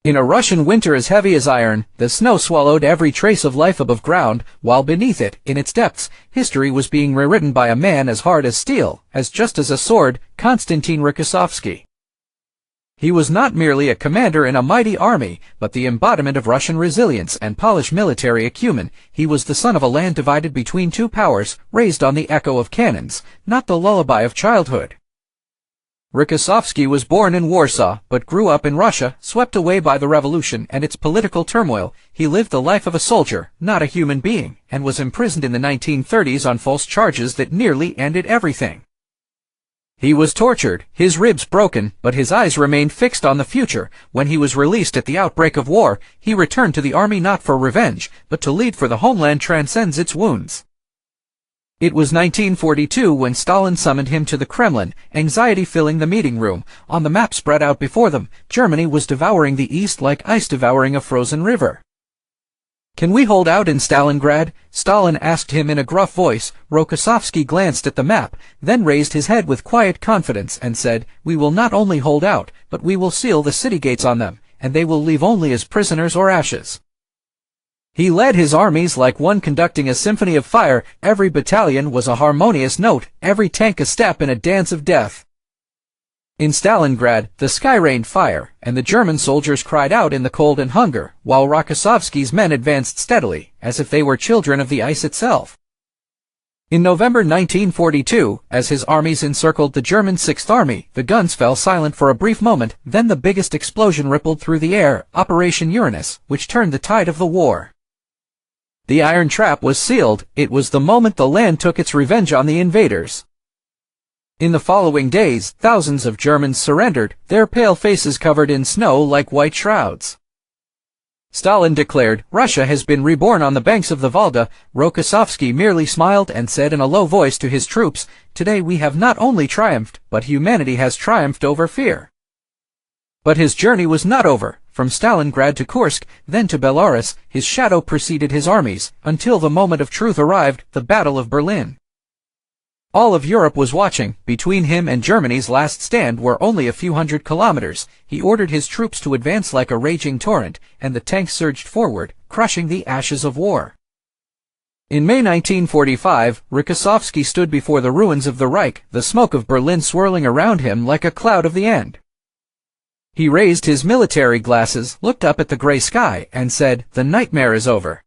In a Russian winter as heavy as iron, the snow swallowed every trace of life above ground, while beneath it, in its depths, history was being rewritten by a man as hard as steel, as just as a sword, Konstantin Rokossowski. He was not merely a commander in a mighty army, but the embodiment of Russian resilience and polished military acumen. He was the son of a land divided between two powers, raised on the echo of cannons, not the lullaby of childhood. Rokossowski was born in Warsaw, but grew up in Russia, swept away by the revolution and its political turmoil. He lived the life of a soldier, not a human being, and was imprisoned in the 1930s on false charges that nearly ended everything. He was tortured, his ribs broken, but his eyes remained fixed on the future. When he was released at the outbreak of war, he returned to the army not for revenge, but to lead, for the homeland transcends its wounds. It was 1942 when Stalin summoned him to the Kremlin, anxiety filling the meeting room. On the map spread out before them, Germany was devouring the east like ice devouring a frozen river. "Can we hold out in Stalingrad?" Stalin asked him in a gruff voice. Rokossowski glanced at the map, then raised his head with quiet confidence and said, "We will not only hold out, but we will seal the city gates on them, and they will leave only as prisoners or ashes." He led his armies like one conducting a symphony of fire. Every battalion was a harmonious note, every tank a step in a dance of death. In Stalingrad, the sky rained fire, and the German soldiers cried out in the cold and hunger, while Rokossowski's men advanced steadily, as if they were children of the ice itself. In November 1942, as his armies encircled the German Sixth Army, the guns fell silent for a brief moment, then the biggest explosion rippled through the air, Operation Uranus, which turned the tide of the war. The iron trap was sealed. It was the moment the land took its revenge on the invaders. In the following days, thousands of Germans surrendered, their pale faces covered in snow like white shrouds. Stalin declared, "Russia has been reborn on the banks of the Volga." Rokossowski merely smiled and said in a low voice to his troops, "Today we have not only triumphed, but humanity has triumphed over fear." But his journey was not over. From Stalingrad to Kursk, then to Belarus, his shadow preceded his armies, until the moment of truth arrived, the Battle of Berlin. All of Europe was watching. Between him and Germany's last stand were only a few hundred kilometers. He ordered his troops to advance like a raging torrent, and the tanks surged forward, crushing the ashes of war. In May 1945, Rokossowski stood before the ruins of the Reich, the smoke of Berlin swirling around him like a cloud of the end. He raised his military glasses, looked up at the gray sky, and said, "The nightmare is over."